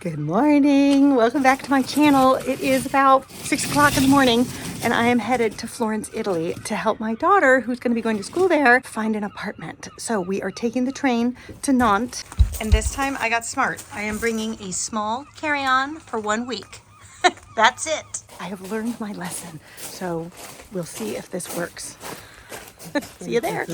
Good morning. Welcome back to my channel. It is about 6 o'clock in the morning and I am headed to Florence, Italy to help my daughter, who's going to be going to school there, find an apartment. So we are taking the train to Nantes. And this time I got smart. I am bringing a small carry-on for 1 week. That's it. I have learned my lesson. So we'll see if this works. See you there.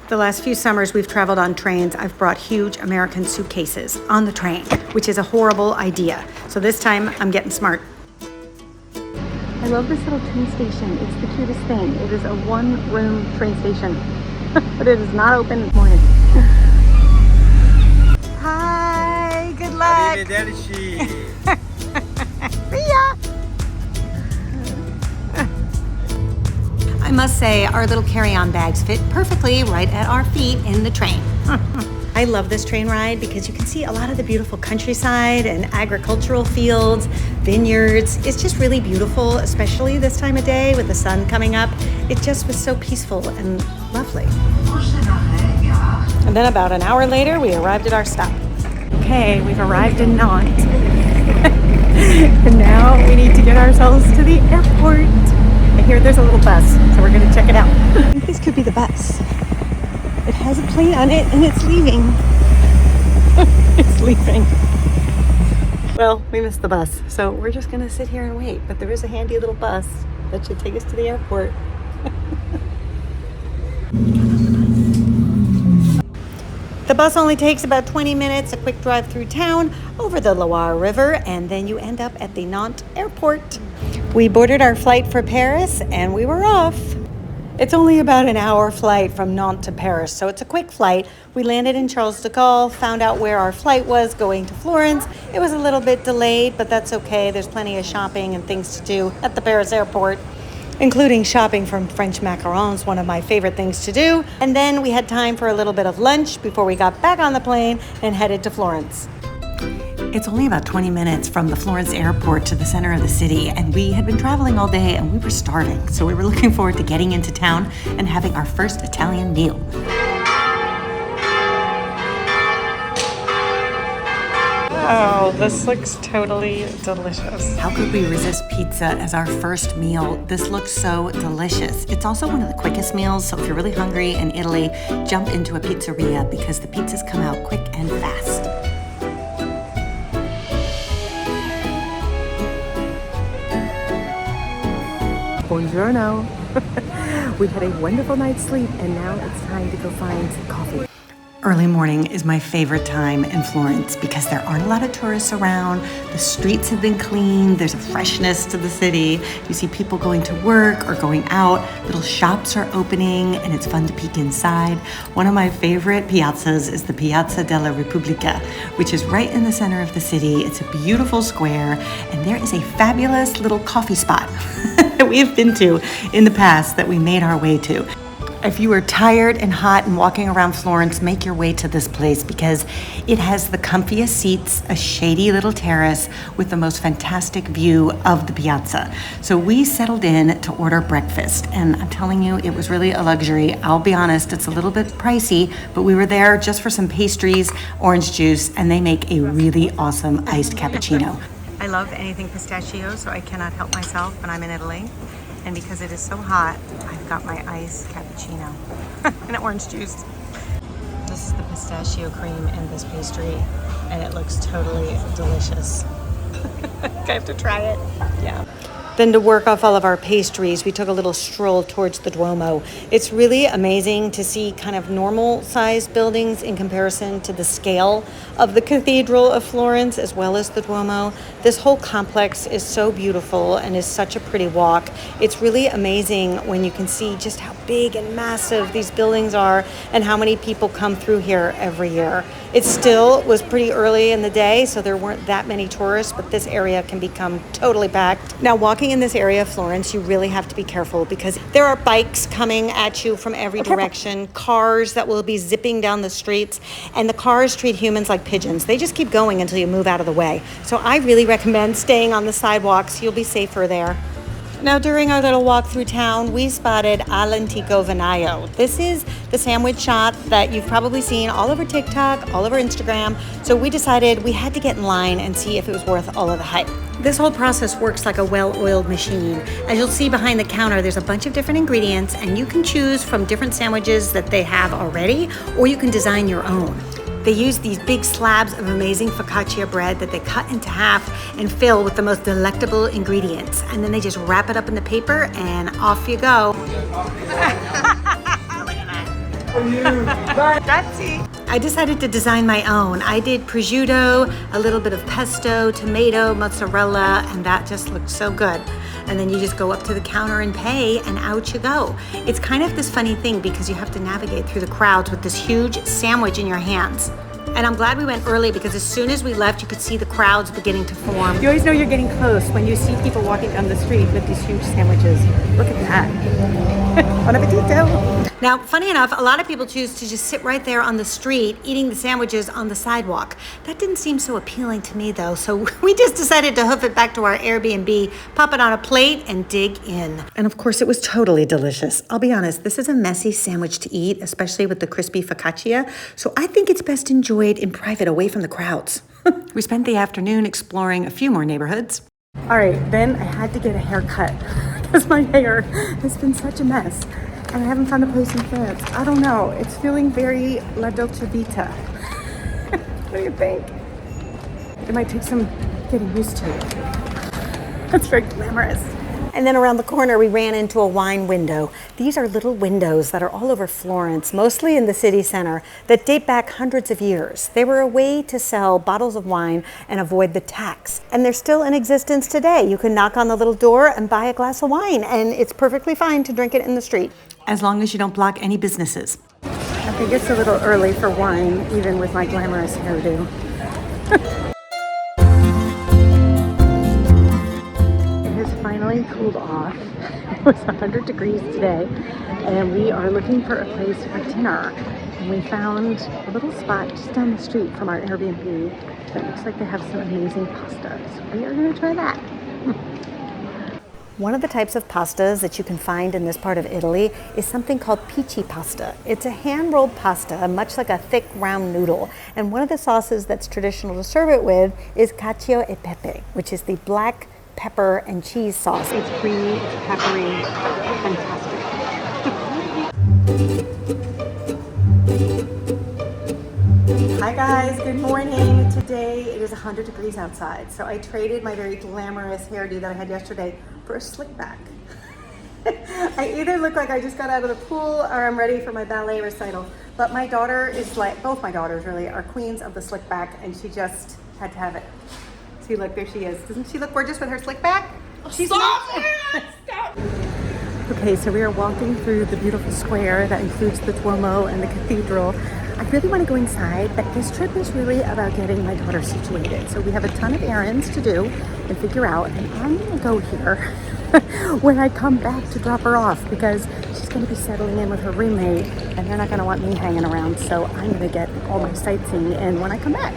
The last few summers we've traveled on trains. I've brought huge American suitcases on the train, which is a horrible idea. So this time I'm getting smart. I love this little train station. It's the cutest thing. It is a one-room train station, but it is not open this morning. Hi, good luck. Arrivederci. See ya. I must say our little carry-on bags fit perfectly right at our feet in the train. I love this train ride because you can see a lot of the beautiful countryside and agricultural fields, vineyards. It's just really beautiful, especially this time of day with the sun coming up. It just was so peaceful and lovely. And then about an hour later, we arrived at our stop. Okay, we've arrived in Nantes. And now we need to get ourselves to the airport. I hear there's a little bus, so we're gonna check it out. I think this could be the bus. It has a plane on it and it's leaving. It's leaving. Well, we missed the bus, so we're just gonna sit here and wait. But there is a handy little bus that should take us to the airport. The bus only takes about 20 minutes, a quick drive through town, over the Loire River, and then you end up at the Nantes airport. We boarded our flight for Paris and we were off. It's only about an hour flight from Nantes to Paris, so it's a quick flight. We landed in Charles de Gaulle, found out where our flight was going to Florence. It was a little bit delayed, but that's okay. There's plenty of shopping and things to do at the Paris airport, including shopping from French macarons, one of my favorite things to do. And then we had time for a little bit of lunch before we got back on the plane and headed to Florence. It's only about 20 minutes from the Florence airport to the center of the city, and we had been traveling all day and we were starving. So we were looking forward to getting into town and having our first Italian meal. Oh, this looks totally delicious. How could we resist pizza as our first meal? This looks so delicious. It's also one of the quickest meals, so if you're really hungry in Italy, jump into a pizzeria because the pizzas come out quick and fast. Buongiorno. We had a wonderful night's sleep and now it's time to go find some coffee. Early morning is my favorite time in Florence because there aren't a lot of tourists around. The streets have been cleaned. There's a freshness to the city. You see people going to work or going out. Little shops are opening and it's fun to peek inside. One of my favorite piazzas is the Piazza della Republica, which is right in the center of the city. It's a beautiful square and there is a fabulous little coffee spot that we have been to in the past that we made our way to. If you are tired and hot and walking around Florence, make your way to this place because it has the comfiest seats, a shady little terrace with the most fantastic view of the piazza. So we settled in to order breakfast and I'm telling you, it was really a luxury. I'll be honest, it's a little bit pricey, but we were there just for some pastries, orange juice, and they make a really awesome iced cappuccino. I love anything pistachio, so I cannot help myself when I'm in Italy. And because it is so hot, I've got my iced cappuccino and orange juice. This is the pistachio cream in this pastry, and it looks totally delicious. I have to try it. Yeah. Then to work off all of our pastries, we took a little stroll towards the Duomo. It's really amazing to see kind of normal sized buildings in comparison to the scale of the Cathedral of Florence as well as the Duomo. This whole complex is so beautiful and is such a pretty walk. It's really amazing when you can see just how big and massive these buildings are and how many people come through here every year. It still was pretty early in the day, so there weren't that many tourists, but this area can become totally packed. Now, walking in this area of Florence, you really have to be careful because there are bikes coming at you from every direction, cars that will be zipping down the streets, and the cars treat humans like pigeons. They just keep going until you move out of the way. So I really recommend staying on the sidewalks. You'll be safer there. Now, during our little walk through town, we spotted All'Antico Vinaio. This is the sandwich shop that you've probably seen all over TikTok, all over Instagram. So we decided we had to get in line and see if it was worth all of the hype. This whole process works like a well-oiled machine. As you'll see behind the counter, there's a bunch of different ingredients, and you can choose from different sandwiches that they have already, or you can design your own. They use these big slabs of amazing focaccia bread that they cut into half and fill with the most delectable ingredients. And then they just wrap it up in the paper and off you go. I decided to design my own. I did prosciutto, a little bit of pesto, tomato, mozzarella, and that just looked so good. And then you just go up to the counter and pay, and out you go. It's kind of this funny thing because you have to navigate through the crowds with this huge sandwich in your hands. And I'm glad we went early because as soon as we left, you could see the crowds beginning to form. You always know you're getting close when you see people walking down the street with these huge sandwiches. Look at that. Bon appetito. Now, funny enough, a lot of people choose to just sit right there on the street eating the sandwiches on the sidewalk. That didn't seem so appealing to me though, so we just decided to hoof it back to our Airbnb, pop it on a plate, and dig in. And of course, it was totally delicious. I'll be honest, this is a messy sandwich to eat, especially with the crispy focaccia, so I think it's best enjoyed in private away from the crowds. We spent the afternoon exploring a few more neighborhoods. All right, then I had to get a haircut because my hair has been such a mess. And I haven't found a place in France. I don't know. It's feeling very La Dolce Vita. What do you think? It might take some getting used to. It's very glamorous. And then around the corner, we ran into a wine window. These are little windows that are all over Florence, mostly in the city center, that date back hundreds of years. They were a way to sell bottles of wine and avoid the tax. And they're still in existence today. You can knock on the little door and buy a glass of wine, and it's perfectly fine to drink it in the street, as long as you don't block any businesses. I think it's a little early for wine, even with my glamorous hairdo. Finally cooled off. It was 100 degrees today, and we are looking for a place for dinner. And we found a little spot just down the street from our Airbnb that looks like they have some amazing pasta. So we are going to try that. One of the types of pastas that you can find in this part of Italy is something called Pici pasta. It's a hand-rolled pasta, much like a thick round noodle. And one of the sauces that's traditional to serve it with is cacio e pepe, which is the black pepper and cheese sauce. It's creamy, it's peppery, fantastic. Hi guys, good morning. Today it is 100 degrees outside, so I traded my very glamorous hairdo that I had yesterday for a slick back. I either look like I just got out of the pool or I'm ready for my ballet recital, but my daughter is like, both my daughters really are queens of the slick back, and she just had to have it. See, look, there she is. Doesn't she look gorgeous with her slick back? She's Stop! Okay, so we are walking through the beautiful square that includes the Duomo and the cathedral. I really want to go inside, but this trip is really about getting my daughter situated. So we have a ton of errands to do and figure out, and I'm going to go here when I come back to drop her off because she's going to be settling in with her roommate, and they're not going to want me hanging around. So I'm going to get all my sightseeing in when I come back.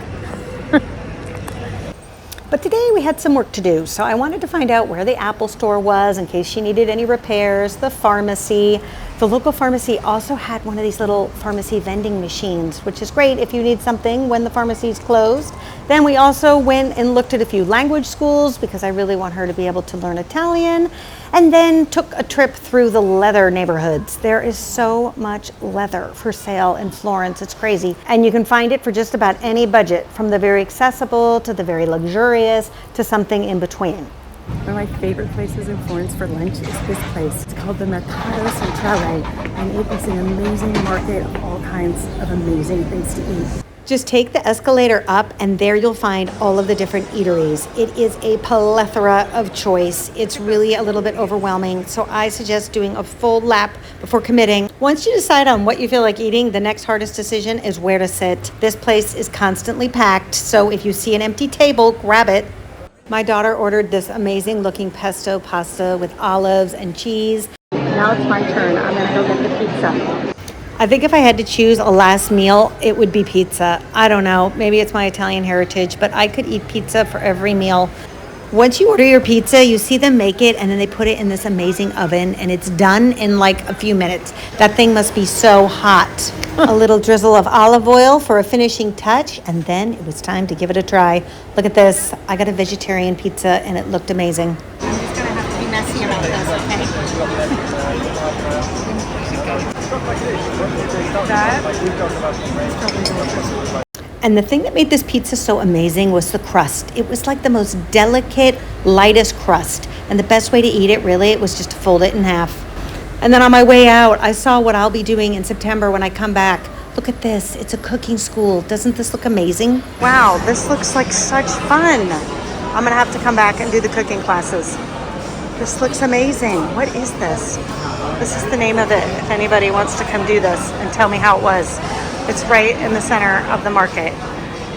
But today we had some work to do, so I wanted to find out where the Apple store was in case she needed any repairs, the pharmacy. The local pharmacy also had one of these little pharmacy vending machines, which is great if you need something when the pharmacy's closed. Then we also went and looked at a few language schools because I really want her to be able to learn Italian. And then took a trip through the leather neighborhoods. There is so much leather for sale in Florence, it's crazy. And you can find it for just about any budget, from the very accessible to the very luxurious to something in between. One of my favorite places in Florence for lunch is this place. It's called the Mercato Centrale, and it is an amazing market of all kinds of amazing things to eat. Just take the escalator up and there you'll find all of the different eateries. It is a plethora of choice. It's really a little bit overwhelming, so I suggest doing a full lap before committing. Once you decide on what you feel like eating, the next hardest decision is where to sit. This place is constantly packed, so if you see an empty table, grab it. My daughter ordered this amazing looking pesto pasta with olives and cheese. Now it's my turn. I'm gonna go get the pizza. I think if I had to choose a last meal, it would be pizza. I don't know, maybe it's my Italian heritage, but I could eat pizza for every meal. Once you order your pizza, you see them make it and then they put it in this amazing oven and it's done in like a few minutes. That thing must be so hot. A little drizzle of olive oil for a finishing touch, and then it was time to give it a try. Look at this. I got a vegetarian pizza and it looked amazing. I'm just gonna have to be messy about this, okay? And the thing that made this pizza so amazing was the crust. It was like the most delicate, lightest crust. And the best way to eat it, really, it was just to fold it in half. And then on my way out, I saw what I'll be doing in September when I come back. Look at this. It's a cooking school. Doesn't this look amazing? Wow, this looks like such fun. I'm going to have to come back and do the cooking classes. This looks amazing. What is this? This is the name of it, if anybody wants to come do this and tell me how it was. It's right in the center of the market.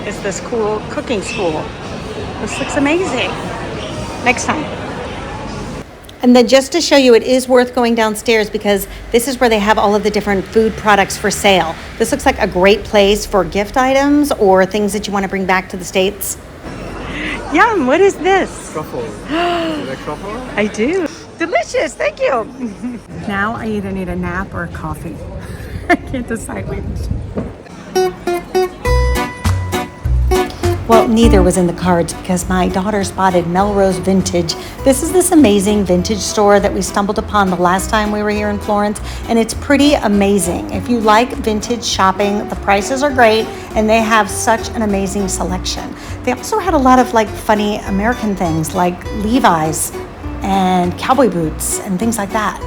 It's this cool cooking school. This looks amazing. Next time. And then just to show you, it is worth going downstairs because this is where they have all of the different food products for sale. This looks like a great place for gift items or things that you want to bring back to the States. Yum, what is this? Truffle. Do you like truffle? I do. Delicious, thank you. Now I either need a nap or a coffee. I can't decide which. Well, neither was in the cards because my daughter spotted Melrose Vintage. This is this amazing vintage store that we stumbled upon the last time we were here in Florence, and it's pretty amazing. If you like vintage shopping, the prices are great, and they have such an amazing selection. They also had a lot of like funny American things like Levi's and cowboy boots and things like that.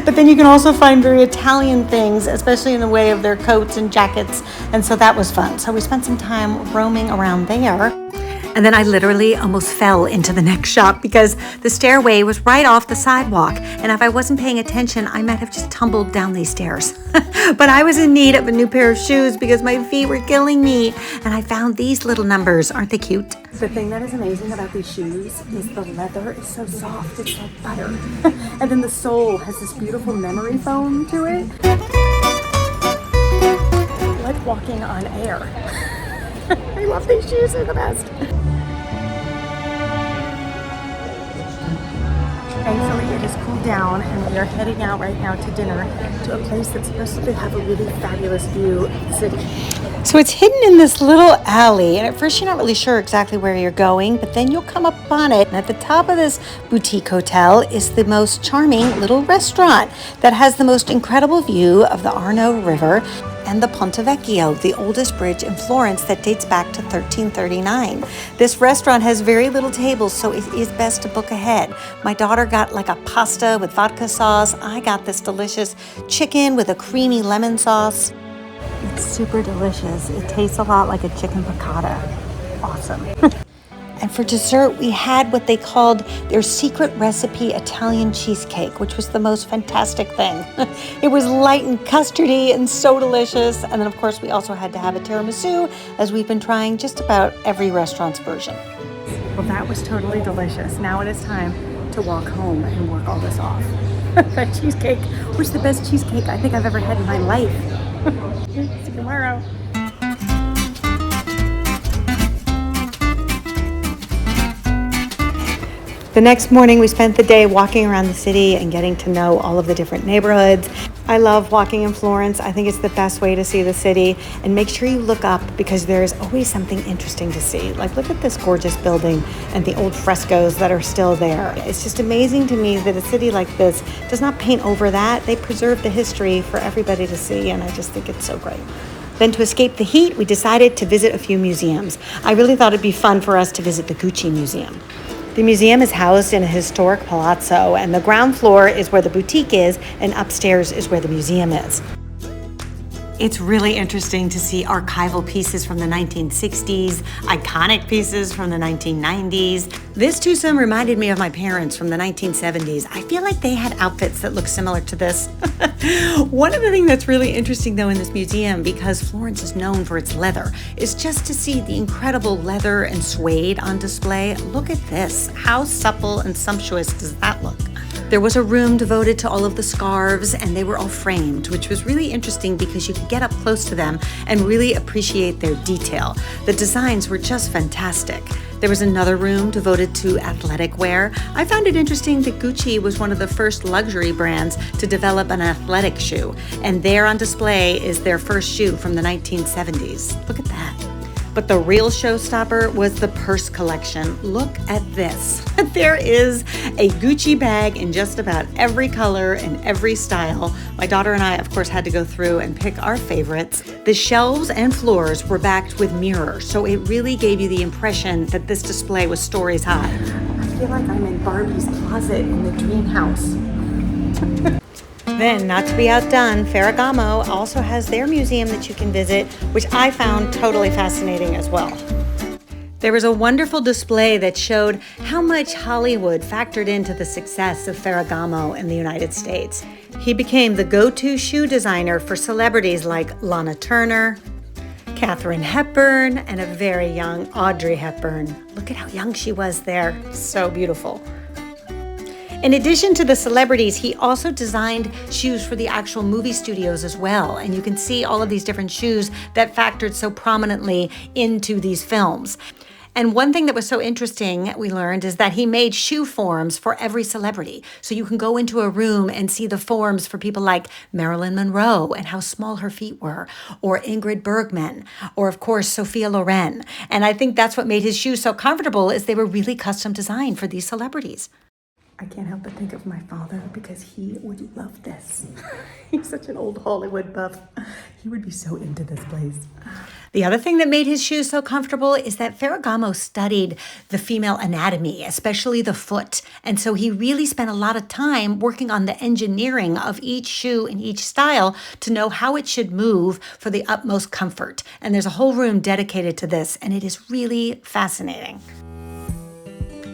But then you can also find very Italian things, especially in the way of their coats and jackets. And so that was fun. So we spent some time roaming around there. And then I literally almost fell into the next shop because the stairway was right off the sidewalk. And if I wasn't paying attention, I might have just tumbled down these stairs. But I was in need of a new pair of shoes because my feet were killing me. And I found these little numbers. Aren't they cute? The thing that is amazing about these shoes is the leather is so soft, it's like butter. And then the sole has this beautiful memory foam to it. Like walking on air. I love these shoes, they're the best. Thankfully, it has cooled down and we are heading out right now to dinner to a place that's supposed to have a really fabulous view of the city. So it's hidden in this little alley, and at first you're not really sure exactly where you're going, but then you'll come upon it. And at the top of this boutique hotel is the most charming little restaurant that has the most incredible view of the Arno River and the Ponte Vecchio, the oldest bridge in Florence that dates back to 1339. This restaurant has very little tables, so it is best to book ahead. My daughter got like a pasta with vodka sauce. I got this delicious chicken with a creamy lemon sauce. It's super delicious. It tastes a lot like a chicken piccata. Awesome. And for dessert, we had what they called their secret recipe Italian cheesecake, which was the most fantastic thing. It was light and custardy and so delicious. And then, of course, we also had to have a tiramisu, as we've been trying just about every restaurant's version. Well, that was totally delicious. Now it is time to walk home and work all this off. That cheesecake was the best cheesecake I think I've ever had in my life. See you tomorrow. The next morning, we spent the day walking around the city and getting to know all of the different neighborhoods. I love walking in Florence. I think it's the best way to see the city. And make sure you look up because there's always something interesting to see. Like, look at this gorgeous building and the old frescoes that are still there. It's just amazing to me that a city like this does not paint over that. They preserve the history for everybody to see, and I just think it's so great. Then to escape the heat, we decided to visit a few museums. I really thought it'd be fun for us to visit the Gucci Museum. The museum is housed in a historic palazzo, and the ground floor is where the boutique is, and upstairs is where the museum is. It's really interesting to see archival pieces from the 1960s, iconic pieces from the 1990s. This twosome reminded me of my parents from the 1970s. I feel like they had outfits that look similar to this. One of the things that's really interesting though in this museum, because Florence is known for its leather, is just to see the incredible leather and suede on display. Look at this. How supple and sumptuous does that look? There was a room devoted to all of the scarves, and they were all framed, which was really interesting because you could get up close to them and really appreciate their detail. The designs were just fantastic. There was another room devoted to athletic wear. I found it interesting that Gucci was one of the first luxury brands to develop an athletic shoe, and there on display is their first shoe from the 1970s. Look at that. But the real showstopper was the purse collection. Look at this. There is a Gucci bag in just about every color and every style. My daughter and I, of course, had to go through and pick our favorites. The shelves and floors were backed with mirrors, so it really gave you the impression that this display was stories high. I feel like I'm in Barbie's closet in the dream house. Then, not to be outdone, Ferragamo also has their museum that you can visit, which I found totally fascinating as well. There was a wonderful display that showed how much Hollywood factored into the success of Ferragamo in the United States. He became the go-to shoe designer for celebrities like Lana Turner, Katharine Hepburn, and a very young Audrey Hepburn. Look at how young she was there. So beautiful. In addition to the celebrities, he also designed shoes for the actual movie studios as well. And you can see all of these different shoes that factored so prominently into these films. And one thing that was so interesting, we learned, is that he made shoe forms for every celebrity. So you can go into a room and see the forms for people like Marilyn Monroe and how small her feet were, or Ingrid Bergman, or of course, Sophia Loren. And I think that's what made his shoes so comfortable, is they were really custom designed for these celebrities. I can't help but think of my father because he would love this. He's such an old Hollywood buff. He would be so into this place. The other thing that made his shoes so comfortable is that Ferragamo studied the female anatomy, especially the foot. And so he really spent a lot of time working on the engineering of each shoe in each style to know how it should move for the utmost comfort. And there's a whole room dedicated to this, and it is really fascinating.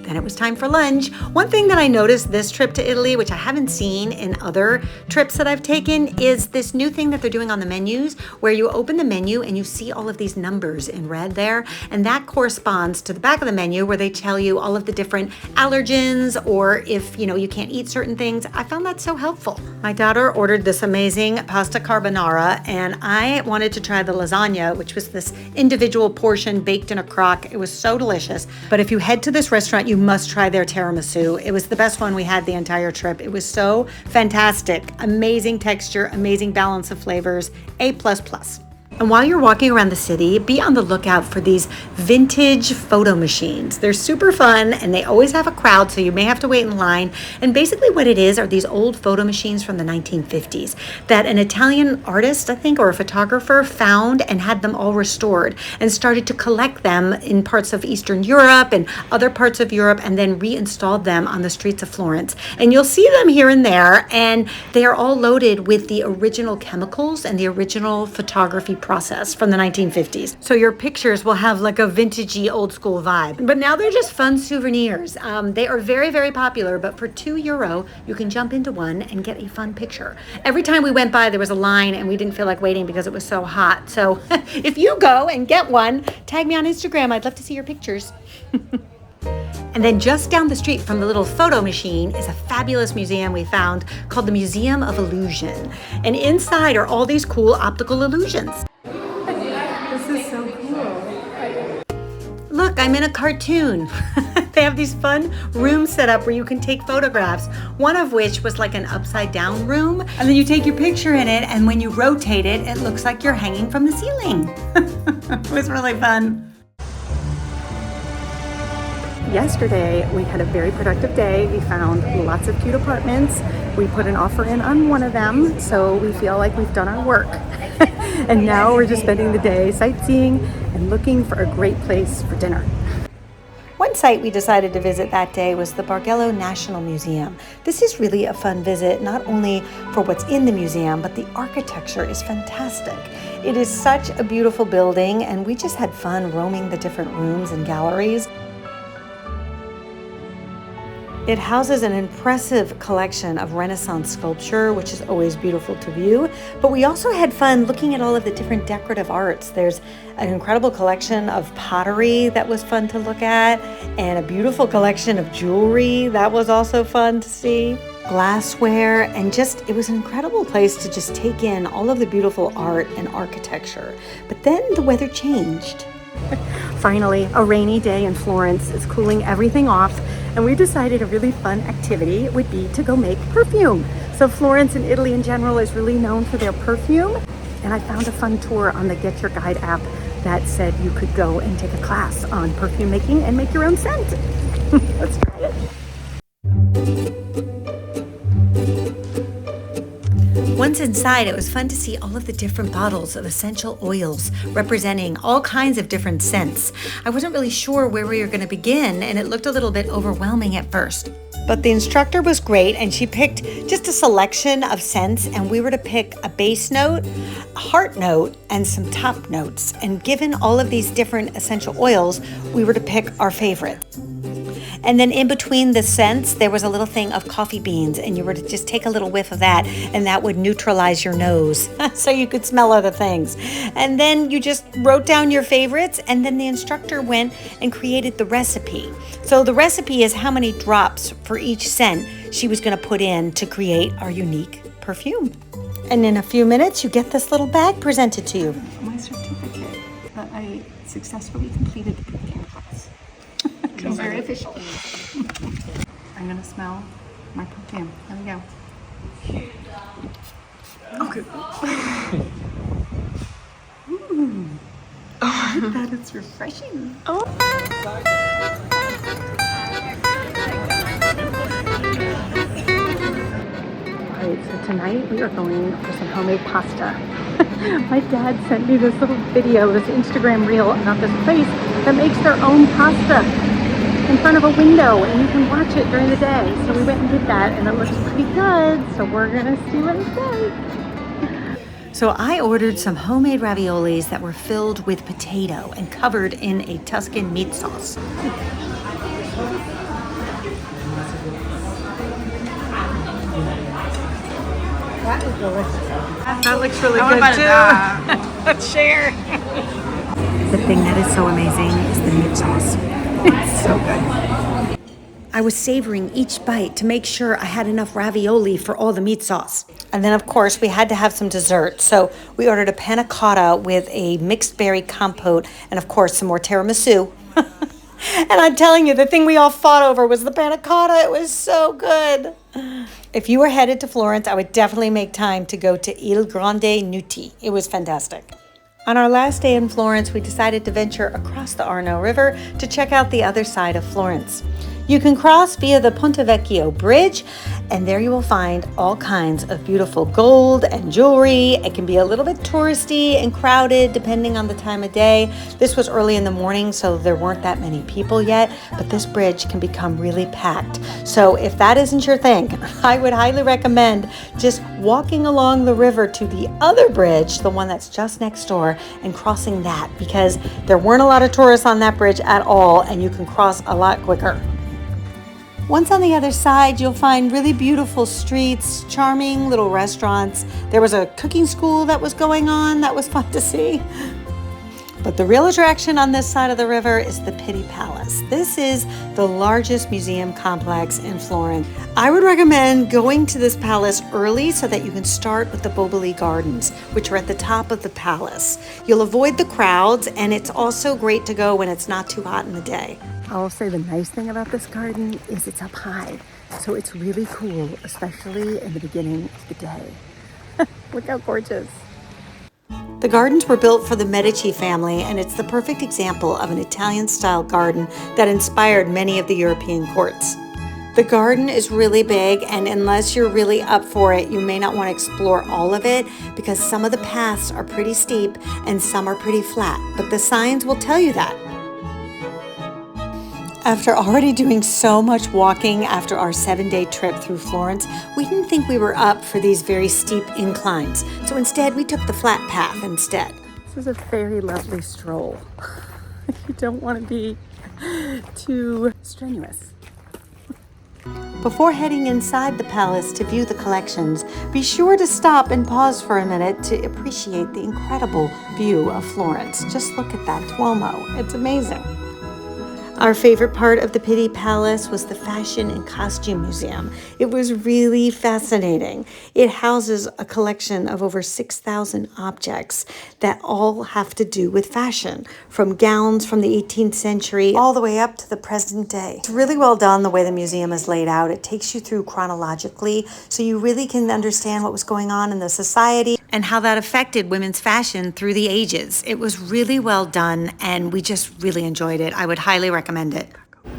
Then it was time for lunch. One thing that I noticed this trip to Italy, which I haven't seen in other trips that I've taken, is this new thing that they're doing on the menus, where you open the menu and you see all of these numbers in red there. And that corresponds to the back of the menu where they tell you all of the different allergens, or if you can't eat certain things. I found that so helpful. My daughter ordered this amazing pasta carbonara, and I wanted to try the lasagna, which was this individual portion baked in a crock. It was so delicious. But if you head to this restaurant, you must try their tiramisu. It was the best one we had the entire trip. It was so fantastic. Amazing texture, amazing balance of flavors, A++. And while you're walking around the city, be on the lookout for these vintage photo machines. They're super fun, and they always have a crowd, so you may have to wait in line. And basically what it is are these old photo machines from the 1950s that an Italian artist, I think, or a photographer found and had them all restored and started to collect them in parts of Eastern Europe and other parts of Europe, and then reinstalled them on the streets of Florence. And you'll see them here and there, and they are all loaded with the original chemicals and the original photography process from the 1950s. So your pictures will have like a vintagey old school vibe. But now they're just fun souvenirs. They are very, very popular, but for €2, you can jump into one and get a fun picture. Every time we went by, there was a line and we didn't feel like waiting because it was so hot. So if you go and get one, tag me on Instagram. I'd love to see your pictures. And then just down the street from the little photo machine is a fabulous museum we found called the Museum of Illusion. And inside are all these cool optical illusions. This is so cool. Look, I'm in a cartoon. They have these fun rooms set up where you can take photographs, one of which was like an upside down room. And then you take your picture in it, and when you rotate it, it looks like you're hanging from the ceiling. It was really fun. Yesterday, we had a very productive day. We found lots of cute apartments. We put an offer in on one of them, so we feel like we've done our work. And now we're just spending the day sightseeing and looking for a great place for dinner. One site we decided to visit that day was the Bargello National Museum. This is really a fun visit, not only for what's in the museum, but the architecture is fantastic. It is such a beautiful building, and we just had fun roaming the different rooms and galleries. It houses an impressive collection of Renaissance sculpture, which is always beautiful to view. But we also had fun looking at all of the different decorative arts. There's an incredible collection of pottery that was fun to look at, and a beautiful collection of jewelry that was also fun to see. glassware, and it was an incredible place to just take in all of the beautiful art and architecture. But then the weather changed. Finally, a rainy day in Florence is cooling everything off, and we decided a really fun activity would be to go make perfume. So Florence and Italy in general is really known for their perfume, and I found a fun tour on the Get Your Guide app that said you could go and take a class on perfume making and make your own scent. Let's try it. Once inside, it was fun to see all of the different bottles of essential oils representing all kinds of different scents. I wasn't really sure where we were going to begin, and it looked a little bit overwhelming at first. But the instructor was great, and she picked just a selection of scents, and we were to pick a base note, a heart note, and some top notes. And given all of these different essential oils, we were to pick our favorite. And then in between the scents, there was a little thing of coffee beans, and you were to just take a little whiff of that, and that would neutralize your nose so you could smell other things. And then you just wrote down your favorites, and then the instructor went and created the recipe. So the recipe is how many drops for each scent she was going to put in to create our unique perfume. And in a few minutes, you get this little bag presented to you. My certificate that I successfully completed the perfume class. It's very official. I'm gonna smell my perfume. Here we go. Okay. Ooh. I like that. It's refreshing. Oh. Alright, so tonight we are going for some homemade pasta. My dad sent me this little video, this Instagram reel about this place that makes their own pasta in front of a window, and you can watch it during the day. So we went and did that, and it looks pretty good. So we're gonna see what it's like. So I ordered some homemade raviolis that were filled with potato and covered in a Tuscan meat sauce. That is delicious. That looks really good too. Let's share. The thing that is so amazing is the meat sauce. It's so good. I was savoring each bite to make sure I had enough ravioli for all the meat sauce. And then, of course, we had to have some dessert. So we ordered a panna cotta with a mixed berry compote and, of course, some more tiramisu. And I'm telling you, the thing we all fought over was the panna cotta. It was so good. If you were headed to Florence, I would definitely make time to go to Il Grande Nuti. It was fantastic. On our last day in Florence, we decided to venture across the Arno River to check out the other side of Florence. You can cross via the Ponte Vecchio Bridge, and there you will find all kinds of beautiful gold and jewelry. It can be a little bit touristy and crowded depending on the time of day. This was early in the morning, so there weren't that many people yet, but this bridge can become really packed. So if that isn't your thing, I would highly recommend just walking along the river to the other bridge, the one that's just next door, and crossing that, because there weren't a lot of tourists on that bridge at all, and you can cross a lot quicker. Once on the other side, you'll find really beautiful streets, charming little restaurants. There was a cooking school that was going on. That was fun to see. But the real attraction on this side of the river is the Piti Palace. This is the largest museum complex in Florence. I would recommend going to this palace early so that you can start with the Boboli Gardens, which are at the top of the palace. You'll avoid the crowds, and it's also great to go when it's not too hot in the day. I'll say the nice thing about this garden is it's up high, so it's really cool, especially in the beginning of the day. Look how gorgeous. The gardens were built for the Medici family, and it's the perfect example of an Italian-style garden that inspired many of the European courts. The garden is really big, and unless you're really up for it, you may not want to explore all of it because some of the paths are pretty steep and some are pretty flat, but the signs will tell you that. After already doing so much walking after our 7-day trip through Florence, we didn't think we were up for these very steep inclines. So instead, we took the flat path instead. This is a very lovely stroll. You don't want to be too strenuous. Before heading inside the palace to view the collections, be sure to stop and pause for a minute to appreciate the incredible view of Florence. Just look at that Duomo. It's amazing. Our favorite part of the Piti Palace was the Fashion and Costume Museum. It was really fascinating. It houses a collection of over 6,000 objects that all have to do with fashion, from gowns from the 18th century all the way up to the present day. It's really well done the way the museum is laid out. It takes you through chronologically, so you really can understand what was going on in the society and how that affected women's fashion through the ages. It was really well done, and we just really enjoyed it. I would highly recommend it.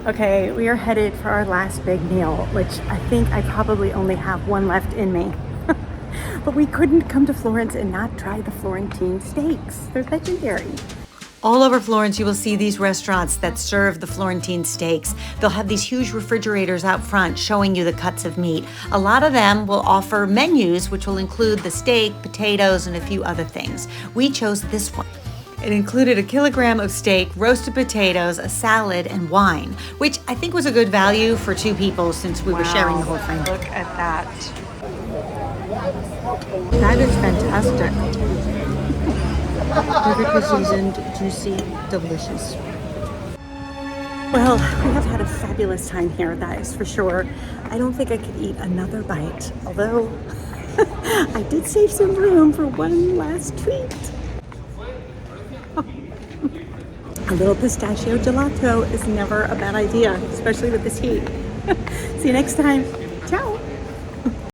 Okay, we are headed for our last big meal, which I think I probably only have one left in me. But we couldn't come to Florence and not try the Florentine Steaks. They're legendary. All over Florence, you will see these restaurants that serve the Florentine steaks. They'll have these huge refrigerators out front showing you the cuts of meat. A lot of them will offer menus, which will include the steak, potatoes, and a few other things. We chose this one. It included a kilogram of steak, roasted potatoes, a salad, and wine, which I think was a good value for two people since we were sharing the whole thing. Look at that. That is fantastic. Perfectly seasoned, juicy, delicious. Well, we have had a fabulous time here, that is for sure. I don't think I could eat another bite, although I did save some room for one last treat. A little pistachio gelato is never a bad idea, especially with this heat. See you next time.